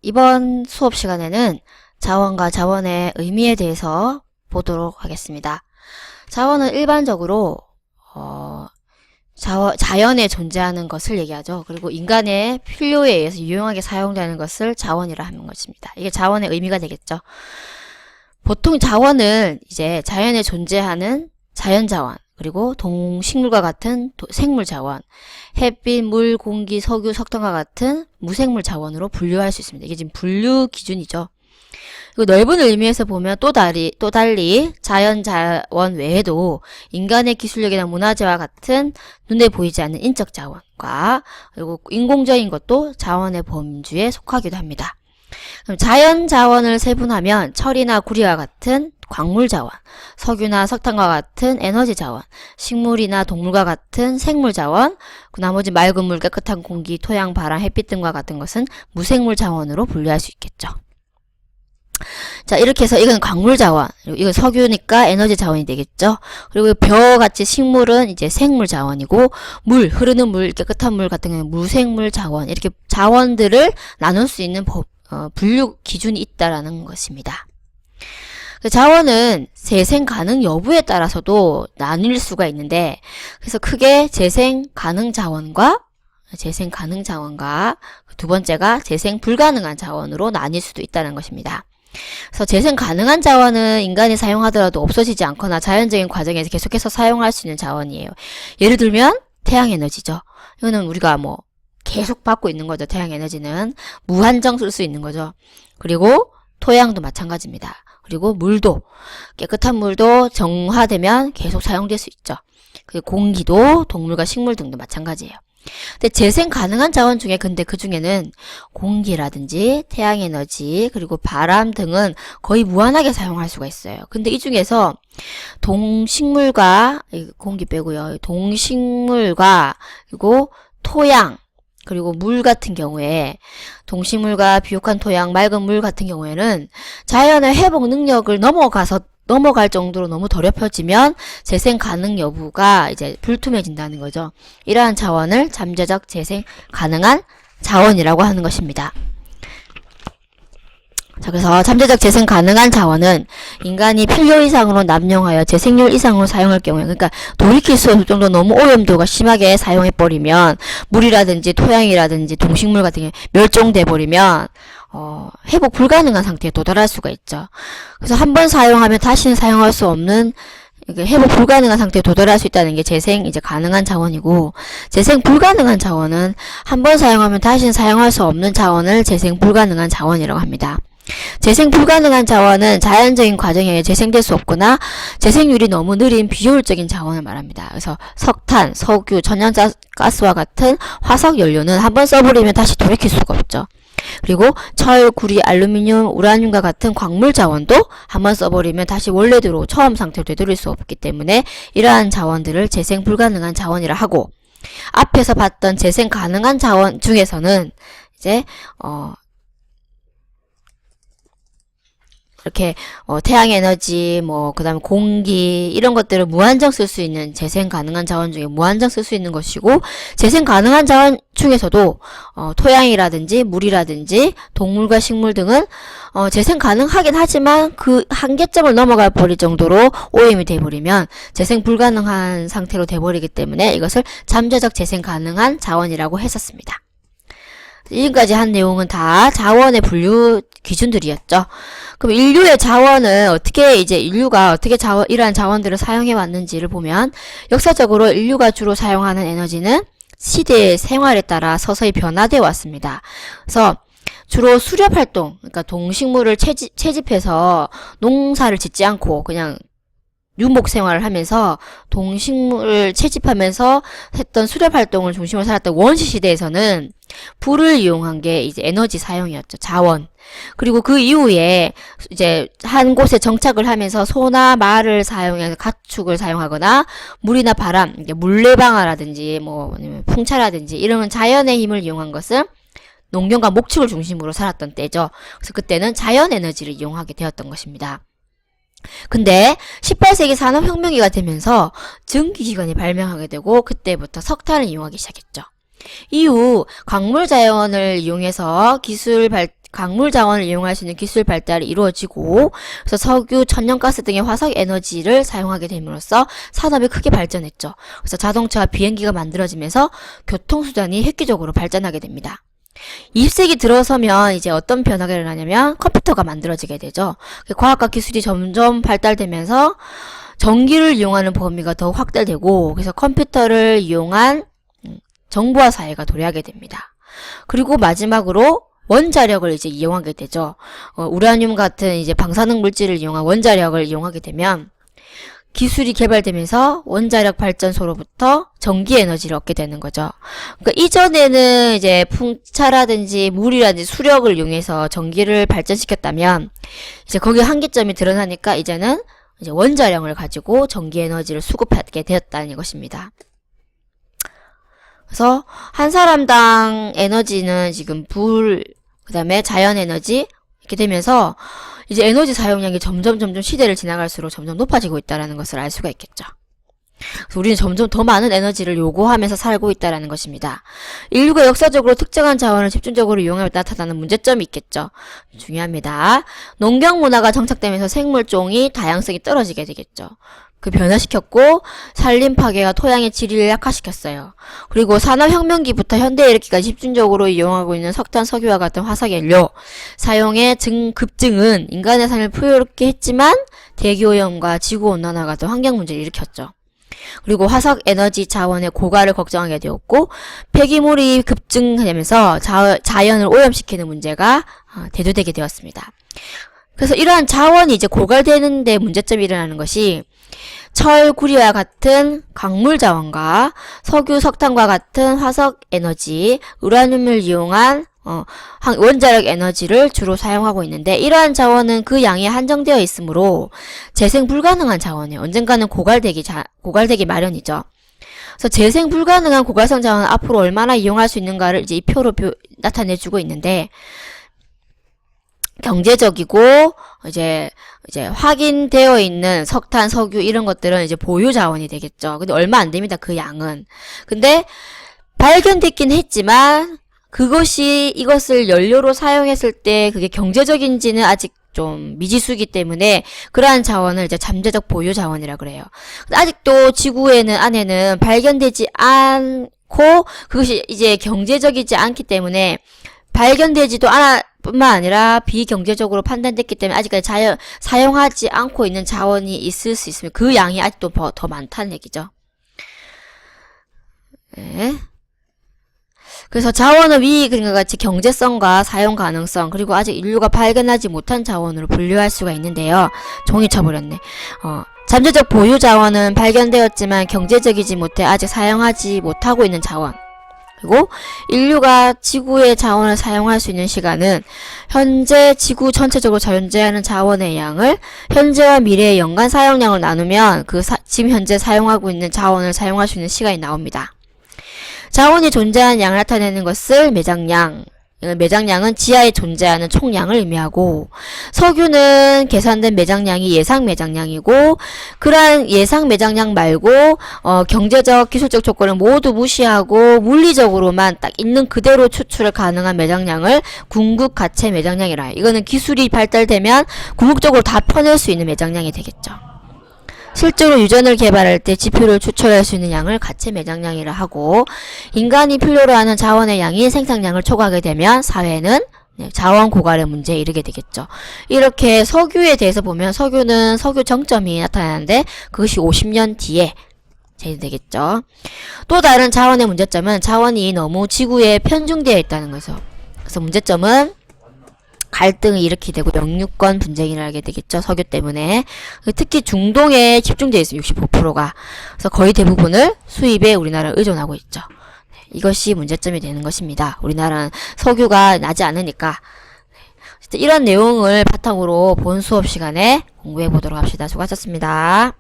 이번 수업 시간에는 자원과 자원의 의미에 대해서 보도록 하겠습니다. 자원은 일반적으로 자연에 존재하는 것을 얘기하죠. 그리고 인간의 필요에 의해서 유용하게 사용되는 것을 자원이라 하는 것입니다. 이게 자원의 의미가 되겠죠. 보통 자원은 이제 자연에 존재하는 자연자원, 그리고 동식물과 같은 생물 자원, 햇빛, 물, 공기, 석유, 석탄과 같은 무생물 자원으로 분류할 수 있습니다. 이게 지금 분류 기준이죠. 그리고 넓은 의미에서 보면 또 달리 자연 자원 외에도 인간의 기술력이나 문화재와 같은 눈에 보이지 않는 인적 자원과 그리고 인공적인 것도 자원의 범주에 속하기도 합니다. 그럼 자연 자원을 세분하면 철이나 구리와 같은 광물 자원, 석유나 석탄과 같은 에너지 자원, 식물이나 동물과 같은 생물 자원, 나머지 맑은 물, 깨끗한 공기, 토양, 바람, 햇빛 등과 같은 것은 무생물 자원으로 분류할 수 있겠죠. 자, 이렇게 해서 이건 광물 자원, 그리고 이건 석유니까 에너지 자원이 되겠죠. 그리고 벼같이 식물은 이제 생물 자원이고, 물, 흐르는 물, 깨끗한 물 같은 경우는 무생물 자원, 이렇게 자원들을 나눌 수 있는 분류 기준이 있다라는 것입니다. 자원은 재생 가능 여부에 따라서도 나뉠 수가 있는데, 그래서 크게 재생 가능 자원과 두 번째가 재생 불가능한 자원으로 나뉠 수도 있다는 것입니다. 그래서 재생 가능한 자원은 인간이 사용하더라도 없어지지 않거나 자연적인 과정에서 계속해서 사용할 수 있는 자원이에요. 예를 들면 태양 에너지죠. 이거는 우리가 계속 받고 있는 거죠. 태양 에너지는 무한정 쓸 수 있는 거죠. 그리고 토양도 마찬가지입니다. 그리고 물도, 깨끗한 물도 정화되면 계속 사용될 수 있죠. 그리고 공기도, 동물과 식물 등도 마찬가지예요. 근데 재생 가능한 자원 중에 그 중에는 공기라든지 태양에너지 그리고 바람 등은 거의 무한하게 사용할 수가 있어요. 근데 이 중에서 동식물과 공기 빼고요. 동식물과 그리고 토양 그리고 물 같은 경우에 동식물과 비옥한 토양, 맑은 물 같은 경우에는 자연의 회복 능력을 넘어갈 정도로 너무 더럽혀지면 재생 가능 여부가 이제 불투명해진다는 거죠. 이러한 자원을 잠재적 재생 가능한 자원이라고 하는 것입니다. 자, 그래서 잠재적 재생 가능한 자원은 인간이 필요 이상으로 남용하여 재생률 이상으로 사용할 경우에, 그러니까 돌이킬 수 없을 정도 너무 오염도가 심하게 사용해버리면 물이라든지 토양이라든지 동식물 같은 게 멸종돼 버리면 회복 불가능한 상태에 도달할 수가 있죠. 그래서 한번 사용하면 다시는 사용할 수 없는 회복 불가능한 상태에 도달할 수 있다는 게 재생 가능한 자원이고, 재생 불가능한 자원은 한번 사용하면 다시는 사용할 수 없는 자원을 재생 불가능한 자원이라고 합니다. 재생 불가능한 자원은 자연적인 과정에 의해 재생될 수 없거나 재생률이 너무 느린 비효율적인 자원을 말합니다. 그래서 석탄, 석유, 천연가스와 같은 화석 연료는 한번 써버리면 다시 돌이킬 수가 없죠. 그리고 철, 구리, 알루미늄, 우라늄과 같은 광물 자원도 한번 써버리면 다시 원래대로 처음 상태로 되돌릴 수 없기 때문에 이러한 자원들을 재생 불가능한 자원이라 하고, 앞에서 봤던 재생 가능한 자원 중에서는 이제 이렇게 태양에너지 그다음에 공기 이런 것들을 무한정 쓸 수 있는 재생 가능한 자원 중에 무한정 쓸 수 있는 것이고, 재생 가능한 자원 중에서도 토양이라든지 물이라든지 동물과 식물 등은 재생 가능하긴 하지만 그 한계점을 넘어가 버릴 정도로 오염이 돼버리면 재생 불가능한 상태로 돼버리기 때문에 이것을 잠재적 재생 가능한 자원이라고 했었습니다. 지금까지 한 내용은 다 자원의 분류 기준들이었죠. 그럼 인류의 자원을 인류가 어떻게 이러한 자원들을 사용해 왔는지를 보면, 역사적으로 인류가 주로 사용하는 에너지는 시대의 생활에 따라 서서히 변화되어 왔습니다. 그래서 주로 수렵 활동, 그러니까 동식물을 채집해서 농사를 짓지 않고 그냥 유목 생활을 하면서 동식물을 채집하면서 했던 수렵 활동을 중심으로 살았던 원시 시대에서는 불을 이용한 게 이제 에너지 사용이었죠. 자원. 그리고 그 이후에 이제 한 곳에 정착을 하면서 소나 말을 사용해서 가축을 사용하거나 물이나 바람, 물레방아라든지 풍차라든지 이런 자연의 힘을 이용한 것은 농경과 목축을 중심으로 살았던 때죠. 그래서 그때는 자연 에너지를 이용하게 되었던 것입니다. 근데 18세기 산업혁명기가 되면서 전기기관이 발명하게 되고, 그때부터 석탄을 이용하기 시작했죠. 이후 광물 자원을 이용해서 강물 자원을 이용할 수 있는 기술 발달이 이루어지고, 그래서 석유, 천연가스 등의 화석 에너지를 사용하게 됨으로써 산업이 크게 발전했죠. 그래서 자동차와 비행기가 만들어지면서 교통수단이 획기적으로 발전하게 됩니다. 20세기 들어서면 이제 어떤 변화가 일어나냐면 컴퓨터가 만들어지게 되죠. 과학과 기술이 점점 발달되면서 전기를 이용하는 범위가 더욱 확대되고, 그래서 컴퓨터를 이용한 정보화 사회가 도래하게 됩니다. 그리고 마지막으로 원자력을 이제 이용하게 되죠. 우라늄 같은 이제 방사능 물질을 이용한 원자력을 이용하게 되면 기술이 개발되면서 원자력 발전소로부터 전기 에너지를 얻게 되는 거죠. 그러니까 이전에는 이제 풍차라든지 물이라든지 수력을 이용해서 전기를 발전시켰다면 이제 거기에 한계점이 드러나니까 이제는 이제 원자력을 가지고 전기 에너지를 수급하게 되었다는 것입니다. 그래서 한 사람당 에너지는 지금 불, 그 다음에 자연 에너지 이렇게 되면서 이제 에너지 사용량이 점점 시대를 지나갈수록 점점 높아지고 있다는 것을 알 수가 있겠죠. 그래서 우리는 점점 더 많은 에너지를 요구하면서 살고 있다는 것입니다. 인류가 역사적으로 특정한 자원을 집중적으로 이용하며 나타나는 문제점이 있겠죠. 중요합니다. 농경 문화가 정착되면서 생물종이 다양성이 떨어지게 되겠죠. 변화시켰고 산림 파괴가 토양의 질을 약화시켰어요. 그리고 산업혁명기부터 현대에 이르기까지 집중적으로 이용하고 있는 석탄, 석유와 같은 화석연료 사용의 급증은 인간의 삶을 풍요롭게 했지만 대기오염과 지구온난화 같은 환경 문제를 일으켰죠. 그리고 화석 에너지 자원의 고갈을 걱정하게 되었고 폐기물이 급증되면서 자연을 오염시키는 문제가 대두되게 되었습니다. 그래서 이러한 자원이 이제 고갈되는 데 문제점이 일어나는 것이 철, 구리와 같은 광물 자원과 석유, 석탄과 같은 화석 에너지, 우라늄을 이용한 원자력 에너지를 주로 사용하고 있는데 이러한 자원은 그 양이 한정되어 있으므로 재생 불가능한 자원이 언젠가는 고갈되기 마련이죠. 그래서 재생 불가능한 고갈성 자원을 앞으로 얼마나 이용할 수 있는가를 이제 이 표로 나타내주고 있는데 경제적이고 이제 확인되어 있는 석탄, 석유 이런 것들은 이제 보유 자원이 되겠죠. 근데 얼마 안 됩니다. 그 양은. 근데 발견됐긴 했지만 이것을 연료로 사용했을 때 그게 경제적인지는 아직 좀 미지수이기 때문에 그러한 자원을 이제 잠재적 보유 자원이라 그래요. 근데 아직도 지구에는 안에는 발견되지 않고 그것이 이제 경제적이지 않기 때문에 발견되지도 뿐만 아니라 비경제적으로 판단됐기 때문에 아직까지 사용하지 않고 있는 자원이 있을 수 있으면 그 양이 아직도 더 많다는 얘기죠. 네. 그래서 자원을 위기금과 같이 경제성과 사용 가능성 그리고 아직 인류가 발견하지 못한 자원으로 분류할 수가 있는데요. 종이 쳐버렸네. 잠재적 보유 자원은 발견되었지만 경제적이지 못해 아직 사용하지 못하고 있는 자원. 그리고 인류가 지구의 자원을 사용할 수 있는 시간은 현재 지구 전체적으로 존재하는 자원의 양을 현재와 미래의 연간 사용량을 나누면 지금 현재 사용하고 있는 자원을 사용할 수 있는 시간이 나옵니다. 자원이 존재하는 양을 나타내는 것을 매장량, 매장량은 지하에 존재하는 총량을 의미하고 석유는 계산된 매장량이 예상 매장량이고 그러한 예상 매장량 말고 경제적, 기술적 조건을 모두 무시하고 물리적으로만 딱 있는 그대로 추출을 가능한 매장량을 궁극 가체 매장량이라. 이거는 기술이 발달되면 궁극적으로 다 퍼낼 수 있는 매장량이 되겠죠. 실제로 유전을 개발할 때 지표를 추출할 수 있는 양을 가체 매장량이라 하고 인간이 필요로 하는 자원의 양이 생산량을 초과하게 되면 사회는 자원 고갈의 문제에 이르게 되겠죠. 이렇게 석유에 대해서 보면 석유는 석유 정점이 나타나는데 그것이 50년 뒤에 되겠죠. 또 다른 자원의 문제점은 자원이 너무 지구에 편중되어 있다는 거죠. 그래서 문제점은 갈등을 일으키게 되고 영유권 분쟁이 일어나게 되겠죠. 석유 때문에. 특히 중동에 집중되어 있어요. 65%가. 그래서 거의 대부분을 수입에 우리나라를 의존하고 있죠. 이것이 문제점이 되는 것입니다. 우리나라는 석유가 나지 않으니까. 이런 내용을 바탕으로 본 수업 시간에 공부해 보도록 합시다. 수고하셨습니다.